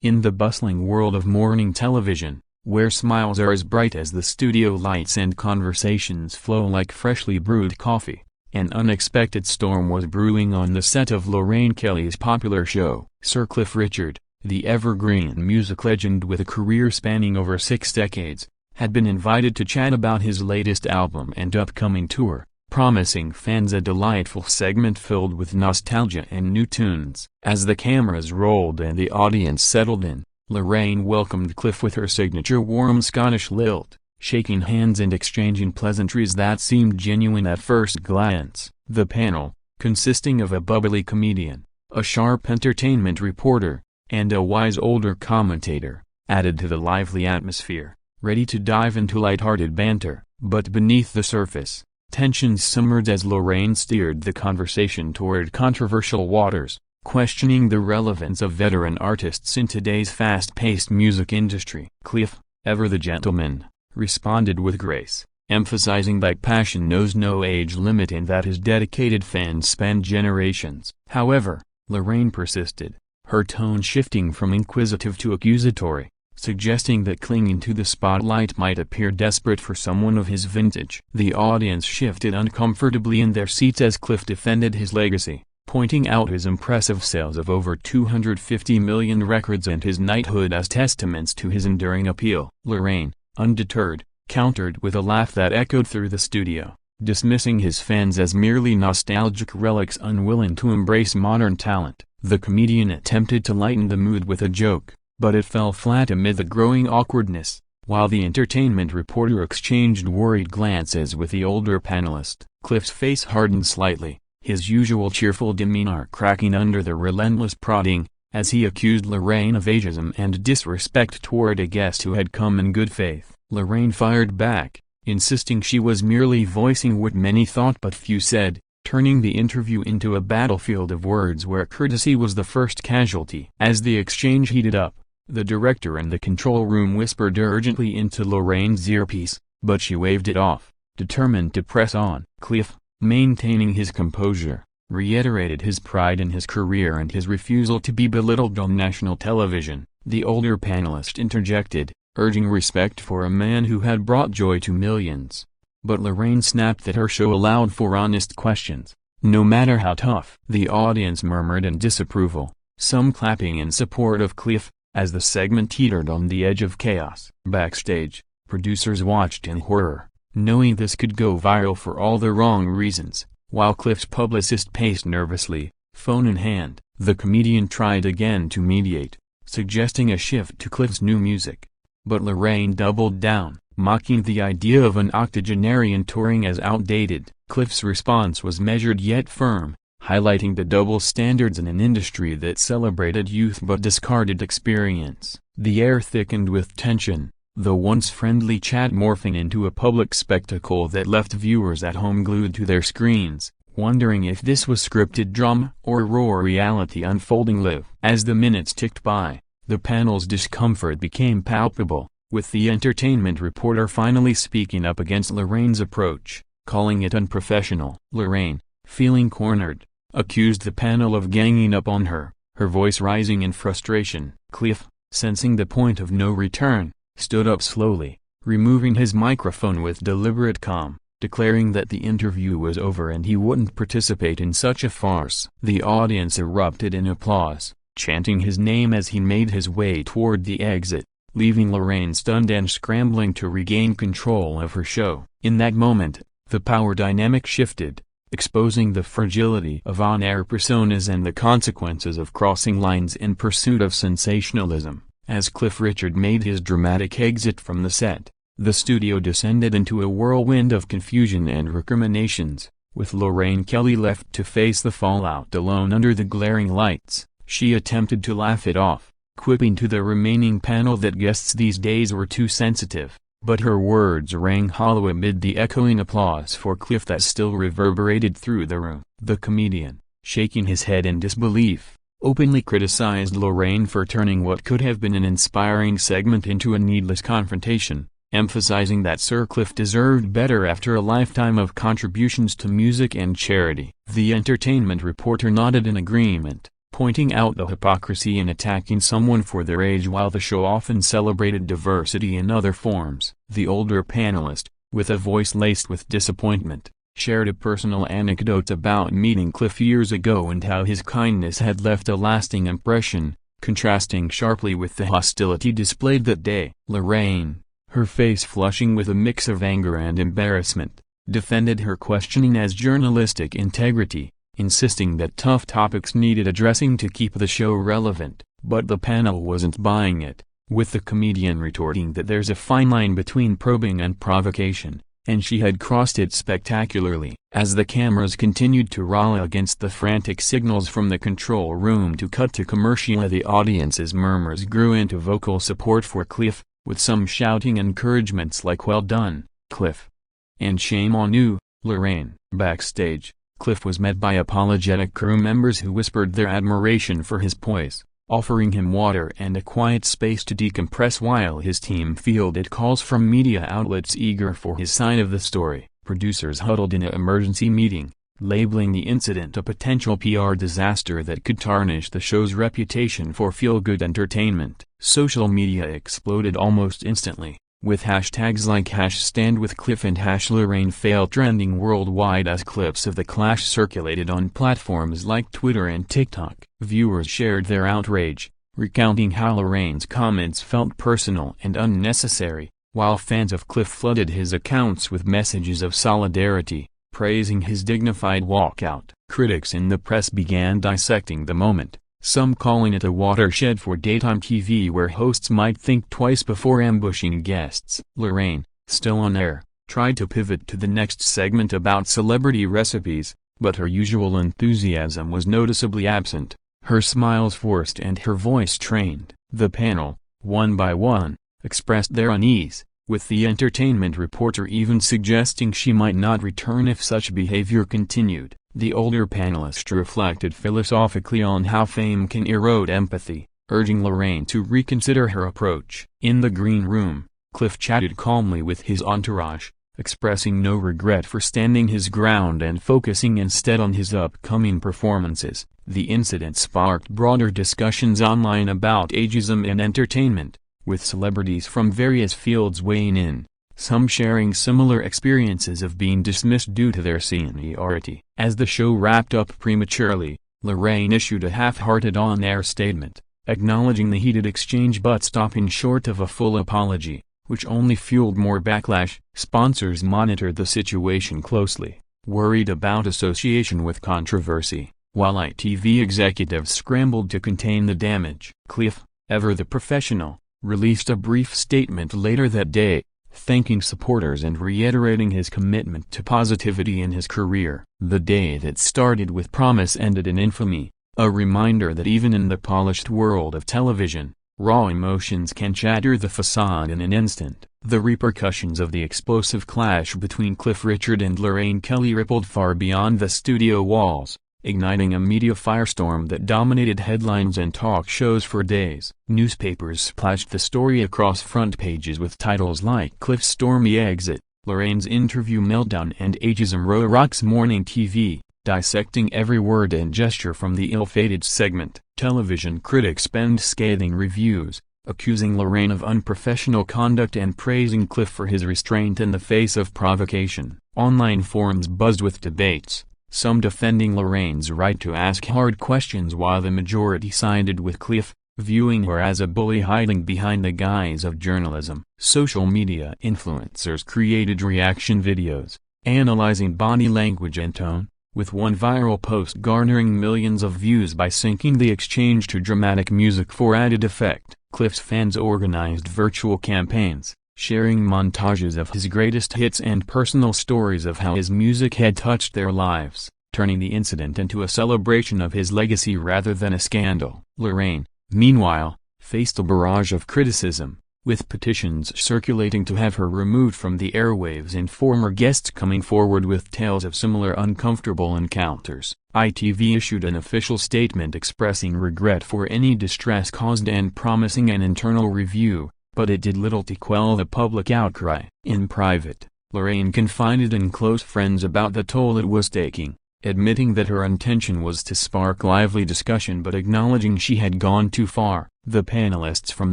In the bustling world of morning television, where smiles are as bright as the studio lights and conversations flow like freshly brewed coffee, an unexpected storm was brewing on the set of Lorraine Kelly's popular show. Sir Cliff Richard, the evergreen music legend with a career spanning over 6 decades, had been invited to chat about his latest album and upcoming tour, promising fans a delightful segment filled with nostalgia and new tunes. As the cameras rolled and the audience settled in, Lorraine welcomed Cliff with her signature warm Scottish lilt, shaking hands and exchanging pleasantries that seemed genuine at first glance. The panel, consisting of a bubbly comedian, a sharp entertainment reporter, and a wise older commentator, added to the lively atmosphere, ready to dive into light-hearted banter. But beneath the surface, tensions simmered as Lorraine steered the conversation toward controversial waters, questioning the relevance of veteran artists in today's fast-paced music industry. Cliff, ever the gentleman, responded with grace, emphasizing that passion knows no age limit and that his dedicated fans span generations. However, Lorraine persisted, her tone shifting from inquisitive to accusatory, suggesting that clinging to the spotlight might appear desperate for someone of his vintage. The audience shifted uncomfortably in their seats as Cliff defended his legacy, pointing out his impressive sales of over 250 million records and his knighthood as testaments to his enduring appeal. Lorraine, undeterred, countered with a laugh that echoed through the studio, dismissing his fans as merely nostalgic relics unwilling to embrace modern talent. The comedian attempted to lighten the mood with a joke, but it fell flat amid the growing awkwardness, while the entertainment reporter exchanged worried glances with the older panelist. Cliff's face hardened slightly, his usual cheerful demeanor cracking under the relentless prodding, as he accused Lorraine of ageism and disrespect toward a guest who had come in good faith. Lorraine fired back, insisting she was merely voicing what many thought but few said, turning the interview into a battlefield of words where courtesy was the first casualty. As the exchange heated up, the director in the control room whispered urgently into Lorraine's earpiece, but she waved it off, determined to press on. Cliff, maintaining his composure, reiterated his pride in his career and his refusal to be belittled on national television. The older panelist interjected, urging respect for a man who had brought joy to millions. But Lorraine snapped that her show allowed for honest questions, no matter how tough. The audience murmured in disapproval, some clapping in support of Cliff, as the segment teetered on the edge of chaos. Backstage, producers watched in horror, knowing this could go viral for all the wrong reasons. While Cliff's publicist paced nervously, phone in hand, the comedian tried again to mediate, suggesting a shift to Cliff's new music. But Lorraine doubled down, mocking the idea of an octogenarian touring as outdated. Cliff's response was measured yet firm, highlighting the double standards in an industry that celebrated youth but discarded experience. The air thickened with tension, the once friendly chat morphing into a public spectacle that left viewers at home glued to their screens, wondering if this was scripted drama or raw reality unfolding live. As the minutes ticked by, the panel's discomfort became palpable, with the entertainment reporter finally speaking up against Lorraine's approach, calling it unprofessional. Lorraine, feeling cornered, accused the panel of ganging up on her, her voice rising in frustration. Cliff, sensing the point of no return, stood up slowly, removing his microphone with deliberate calm, declaring that the interview was over and he wouldn't participate in such a farce. The audience erupted in applause, chanting his name as he made his way toward the exit, leaving Lorraine stunned and scrambling to regain control of her show. In that moment, the power dynamic shifted, exposing the fragility of on-air personas and the consequences of crossing lines in pursuit of sensationalism. As Cliff Richard made his dramatic exit from the set, the studio descended into a whirlwind of confusion and recriminations, with Lorraine Kelly left to face the fallout alone under the glaring lights. She attempted to laugh it off, quipping to the remaining panel that guests these days were too sensitive, but her words rang hollow amid the echoing applause for Cliff that still reverberated through the room. The comedian, shaking his head in disbelief, openly criticized Lorraine for turning what could have been an inspiring segment into a needless confrontation, emphasizing that Sir Cliff deserved better after a lifetime of contributions to music and charity. The entertainment reporter nodded in agreement, pointing out the hypocrisy in attacking someone for their age while the show often celebrated diversity in other forms. The older panelist, with a voice laced with disappointment, shared a personal anecdote about meeting Cliff years ago and how his kindness had left a lasting impression, contrasting sharply with the hostility displayed that day. Lorraine, her face flushing with a mix of anger and embarrassment, defended her questioning as journalistic integrity, insisting that tough topics needed addressing to keep the show relevant, but the panel wasn't buying it, with the comedian retorting that there's a fine line between probing and provocation, and she had crossed it spectacularly. As the cameras continued to roll against the frantic signals from the control room to cut to commercial, the audience's murmurs grew into vocal support for Cliff, with some shouting encouragements like "Well done, Cliff," and "Shame on you, Lorraine." Backstage, Cliff was met by apologetic crew members who whispered their admiration for his poise, offering him water and a quiet space to decompress while his team fielded calls from media outlets eager for his side of the story. Producers huddled in an emergency meeting, labeling the incident a potential PR disaster that could tarnish the show's reputation for feel-good entertainment. Social media exploded almost instantly, with hashtags like #StandWithCliff and #LorraineFail trending worldwide as clips of the clash circulated on platforms like Twitter and TikTok. Viewers shared their outrage, recounting how Lorraine's comments felt personal and unnecessary, while fans of Cliff flooded his accounts with messages of solidarity, praising his dignified walkout. Critics in the press began dissecting the moment, some calling it a watershed for daytime TV where hosts might think twice before ambushing guests. Lorraine, still on air, tried to pivot to the next segment about celebrity recipes, but her usual enthusiasm was noticeably absent, her smiles forced and her voice trained. The panel, one by one, expressed their unease, with the entertainment reporter even suggesting she might not return if such behavior continued. The older panelist reflected philosophically on how fame can erode empathy, urging Lorraine to reconsider her approach. In the green room, Cliff chatted calmly with his entourage, expressing no regret for standing his ground and focusing instead on his upcoming performances. The incident sparked broader discussions online about ageism in entertainment, with celebrities from various fields weighing in, some sharing similar experiences of being dismissed due to their seniority. As the show wrapped up prematurely, Lorraine issued a half-hearted on-air statement, acknowledging the heated exchange but stopping short of a full apology, which only fueled more backlash. Sponsors monitored the situation closely, worried about association with controversy, while ITV executives scrambled to contain the damage. Cliff, ever the professional, released a brief statement later that day, thanking supporters and reiterating his commitment to positivity in his career. The day that started with promise ended in infamy, a reminder that even in the polished world of television, raw emotions can shatter the facade in an instant. The repercussions of the explosive clash between Cliff Richard and Lorraine Kelly rippled far beyond the studio walls, igniting a media firestorm that dominated headlines and talk shows for days. Newspapers splashed the story across front pages with titles like "Cliff's Stormy Exit," "Lorraine's Interview Meltdown," and "Ageism Rocks Morning TV," dissecting every word and gesture from the ill-fated segment. Television critics penned scathing reviews, accusing Lorraine of unprofessional conduct and praising Cliff for his restraint in the face of provocation. Online forums buzzed with debates, some defending Lorraine's right to ask hard questions while the majority sided with Cliff, viewing her as a bully hiding behind the guise of journalism. Social media influencers created reaction videos, analyzing body language and tone, with one viral post garnering millions of views by syncing the exchange to dramatic music for added effect. Cliff's fans organized virtual campaigns, sharing montages of his greatest hits and personal stories of how his music had touched their lives, turning the incident into a celebration of his legacy rather than a scandal. Lorraine, meanwhile, faced a barrage of criticism, with petitions circulating to have her removed from the airwaves and former guests coming forward with tales of similar uncomfortable encounters. ITV issued an official statement expressing regret for any distress caused and promising an internal review, but it did little to quell the public outcry. In private, Lorraine confided in close friends about the toll it was taking, admitting that her intention was to spark lively discussion but acknowledging she had gone too far. The panelists from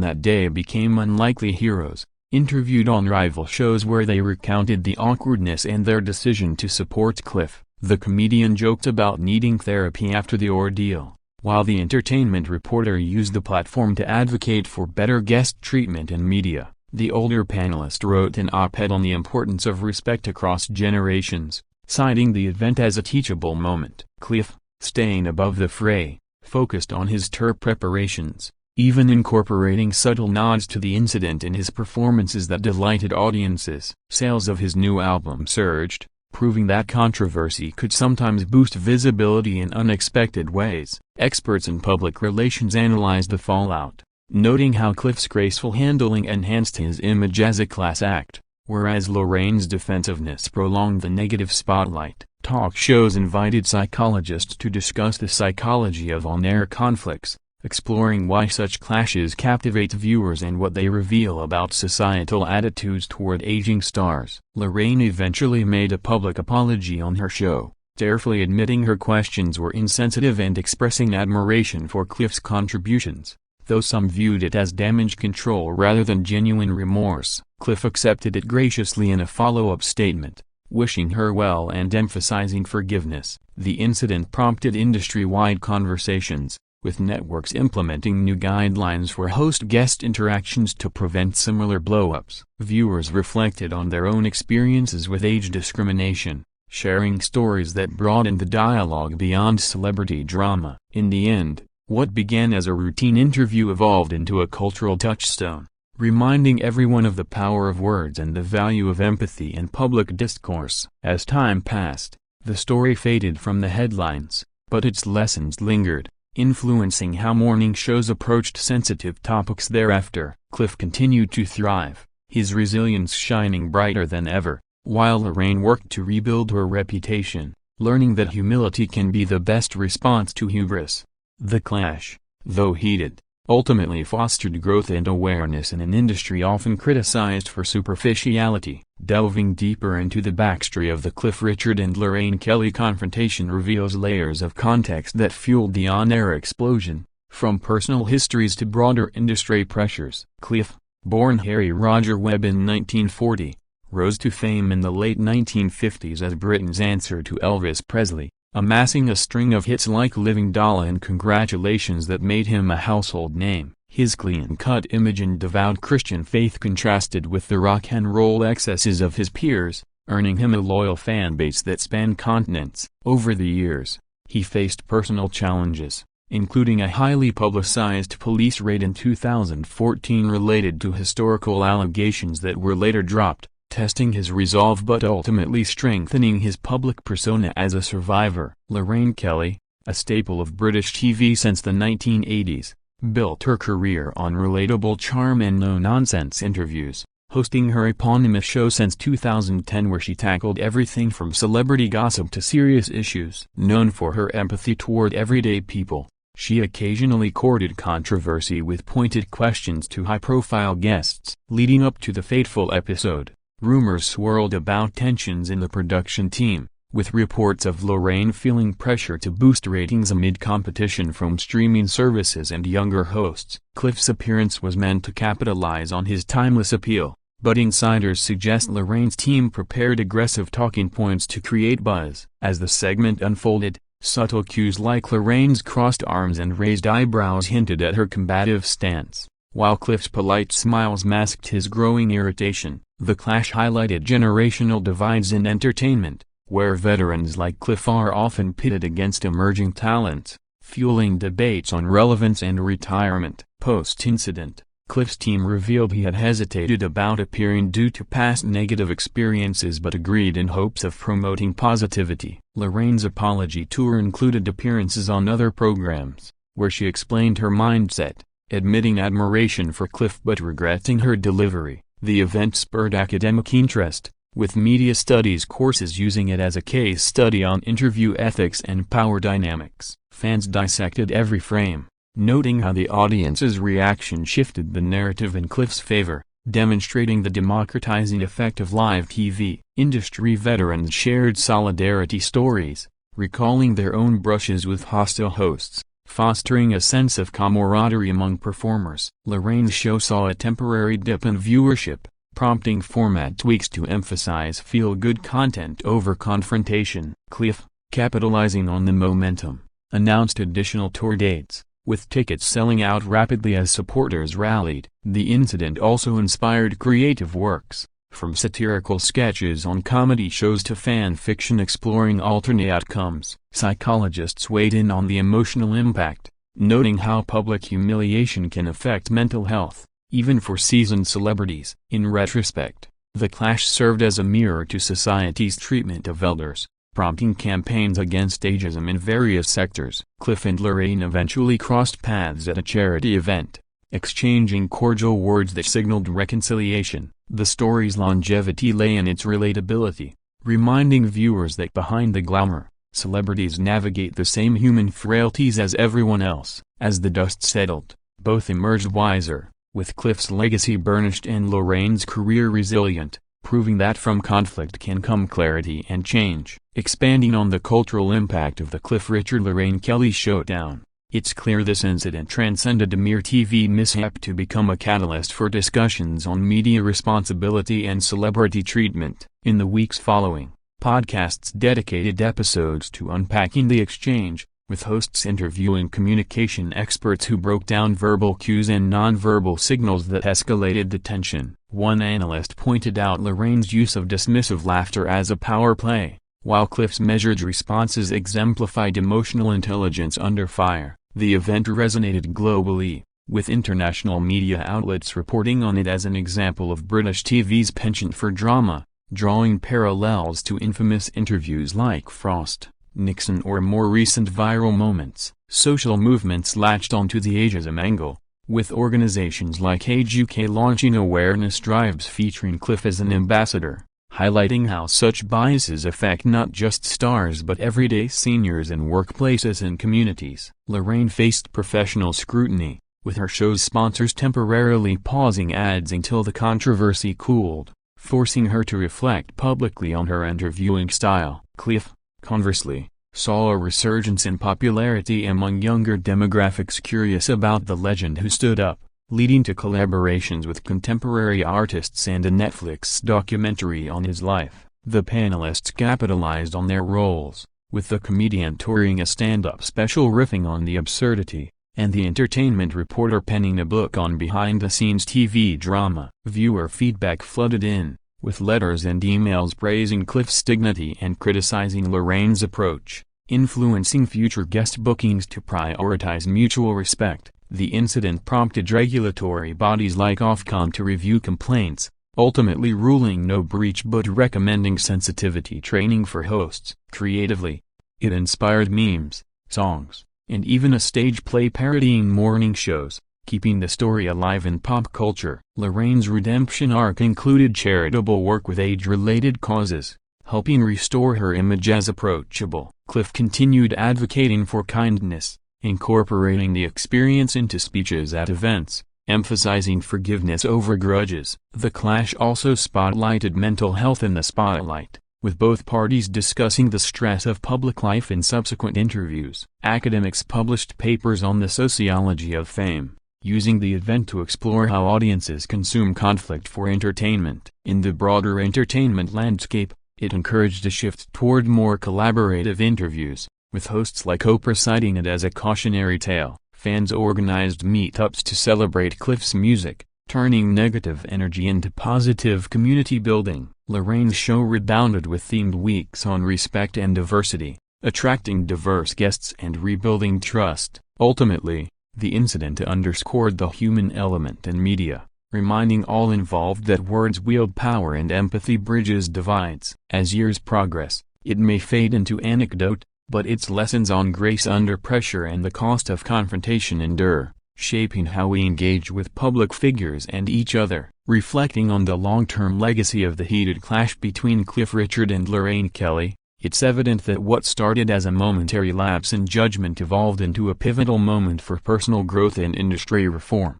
that day became unlikely heroes, interviewed on rival shows where they recounted the awkwardness and their decision to support Cliff. The comedian joked about needing therapy after the ordeal, while the entertainment reporter used the platform to advocate for better guest treatment in media. The older panelist wrote an op-ed on the importance of respect across generations, citing the event as a teachable moment. Cliff, staying above the fray, focused on his tour preparations, even incorporating subtle nods to the incident in his performances that delighted audiences. Sales of his new album surged, proving that controversy could sometimes boost visibility in unexpected ways. Experts in public relations analyzed the fallout, noting how Cliff's graceful handling enhanced his image as a class act, whereas Lorraine's defensiveness prolonged the negative spotlight. Talk shows invited psychologists to discuss the psychology of on-air conflicts, exploring why such clashes captivate viewers and what they reveal about societal attitudes toward aging stars. Lorraine eventually made a public apology on her show, tearfully admitting her questions were insensitive and expressing admiration for Cliff's contributions, though some viewed it as damage control rather than genuine remorse. Cliff accepted it graciously in a follow-up statement, wishing her well and emphasizing forgiveness. The incident prompted industry-wide conversations, with networks implementing new guidelines for host-guest interactions to prevent similar blow-ups. Viewers reflected on their own experiences with age discrimination, sharing stories that broadened the dialogue beyond celebrity drama. In the end, what began as a routine interview evolved into a cultural touchstone, reminding everyone of the power of words and the value of empathy in public discourse. As time passed, the story faded from the headlines, but its lessons lingered, influencing how morning shows approached sensitive topics thereafter. Cliff continued to thrive, his resilience shining brighter than ever, while Lorraine worked to rebuild her reputation, learning that humility can be the best response to hubris. The clash, though heated, ultimately fostered growth and awareness in an industry often criticized for superficiality. Delving deeper into the backstory of the Cliff Richard and Lorraine Kelly confrontation reveals layers of context that fueled the on-air explosion, from personal histories to broader industry pressures. Cliff, born Harry Roger Webb in 1940, rose to fame in the late 1950s as Britain's answer to Elvis Presley, amassing a string of hits like Living Doll and Congratulations that made him a household name. His clean-cut image and devout Christian faith contrasted with the rock and roll excesses of his peers, earning him a loyal fan base that spanned continents. Over the years, he faced personal challenges, including a highly publicized police raid in 2014 related to historical allegations that were later dropped, testing his resolve but ultimately strengthening his public persona as a survivor. Lorraine Kelly, a staple of British TV since the 1980s, built her career on relatable charm and no-nonsense interviews, hosting her eponymous show since 2010 where she tackled everything from celebrity gossip to serious issues. Known for her empathy toward everyday people, she occasionally courted controversy with pointed questions to high-profile guests. Leading up to the fateful episode, rumors swirled about tensions in the production team, with reports of Lorraine feeling pressure to boost ratings amid competition from streaming services and younger hosts. Cliff's appearance was meant to capitalize on his timeless appeal, but insiders suggest Lorraine's team prepared aggressive talking points to create buzz. As the segment unfolded, subtle cues like Lorraine's crossed arms and raised eyebrows hinted at her combative stance, while Cliff's polite smiles masked his growing irritation. The clash highlighted generational divides in entertainment, where veterans like Cliff are often pitted against emerging talents, fueling debates on relevance and retirement. Post-incident, Cliff's team revealed he had hesitated about appearing due to past negative experiences but agreed in hopes of promoting positivity. Lorraine's apology tour included appearances on other programs, where she explained her mindset, admitting admiration for Cliff but regretting her delivery. The event spurred academic interest, with media studies courses using it as a case study on interview ethics and power dynamics. Fans dissected every frame, noting how the audience's reaction shifted the narrative in Cliff's favor, demonstrating the democratizing effect of live TV. Industry veterans shared solidarity stories, recalling their own brushes with hostile hosts, fostering a sense of camaraderie among performers. Lorraine's show saw a temporary dip in viewership, prompting format tweaks to emphasize feel-good content over confrontation. Cliff, capitalizing on the momentum, announced additional tour dates, with tickets selling out rapidly as supporters rallied. The incident also inspired creative works, from satirical sketches on comedy shows to fan fiction exploring alternate outcomes. Psychologists weighed in on the emotional impact, noting how public humiliation can affect mental health, even for seasoned celebrities. In retrospect, the clash served as a mirror to society's treatment of elders, prompting campaigns against ageism in various sectors. Cliff and Lorraine eventually crossed paths at a charity event, exchanging cordial words that signaled reconciliation. The story's longevity lay in its relatability, reminding viewers that behind the glamour, celebrities navigate the same human frailties as everyone else. As the dust settled, both emerged wiser, with Cliff's legacy burnished and Lorraine's career resilient, proving that from conflict can come clarity and change. Expanding on the cultural impact of the Cliff Richard-Lorraine Kelly showdown, it's clear this incident transcended a mere TV mishap to become a catalyst for discussions on media responsibility and celebrity treatment. In the weeks following, podcasts dedicated episodes to unpacking the exchange, with hosts interviewing communication experts who broke down verbal cues and nonverbal signals that escalated the tension. One analyst pointed out Lorraine's use of dismissive laughter as a power play, while Cliff's measured responses exemplified emotional intelligence under fire. The event resonated globally, with international media outlets reporting on it as an example of British TV's penchant for drama, drawing parallels to infamous interviews like Frost, Nixon or more recent viral moments. Social movements latched onto the ageism angle, with organizations like Age UK launching awareness drives featuring Cliff as an ambassador, highlighting how such biases affect not just stars but everyday seniors in workplaces and communities. Lorraine faced professional scrutiny, with her show's sponsors temporarily pausing ads until the controversy cooled, forcing her to reflect publicly on her interviewing style. Cliff, conversely, saw a resurgence in popularity among younger demographics curious about the legend who stood up, leading to collaborations with contemporary artists and a Netflix documentary on his life. The panelists capitalized on their roles, with the comedian touring a stand-up special riffing on the absurdity, and the entertainment reporter penning a book on behind-the-scenes TV drama. Viewer feedback flooded in, with letters and emails praising Cliff's dignity and criticizing Lorraine's approach, influencing future guest bookings to prioritize mutual respect. The incident prompted regulatory bodies like Ofcom to review complaints, ultimately ruling no breach but recommending sensitivity training for hosts. Creatively, it inspired memes, songs, and even a stage play parodying morning shows, keeping the story alive in pop culture. Lorraine's redemption arc included charitable work with age-related causes, helping restore her image as approachable. Cliff continued advocating for kindness, incorporating the experience into speeches at events, emphasizing forgiveness over grudges. The clash also spotlighted mental health in the spotlight, with both parties discussing the stress of public life in subsequent interviews. Academics published papers on the sociology of fame, using the event to explore how audiences consume conflict for entertainment. In the broader entertainment landscape, it encouraged a shift toward more collaborative interviews, with hosts like Oprah citing it as a cautionary tale. Fans organized meetups to celebrate Cliff's music, turning negative energy into positive community building. Lorraine's show rebounded with themed weeks on respect and diversity, attracting diverse guests and rebuilding trust. Ultimately, the incident underscored the human element in media, reminding all involved that words wield power and empathy bridges divides. As years progress, it may fade into anecdote, but its lessons on grace under pressure and the cost of confrontation endure, shaping how we engage with public figures and each other. Reflecting on the long-term legacy of the heated clash between Cliff Richard and Lorraine Kelly, it's evident that what started as a momentary lapse in judgment evolved into a pivotal moment for personal growth and industry reform.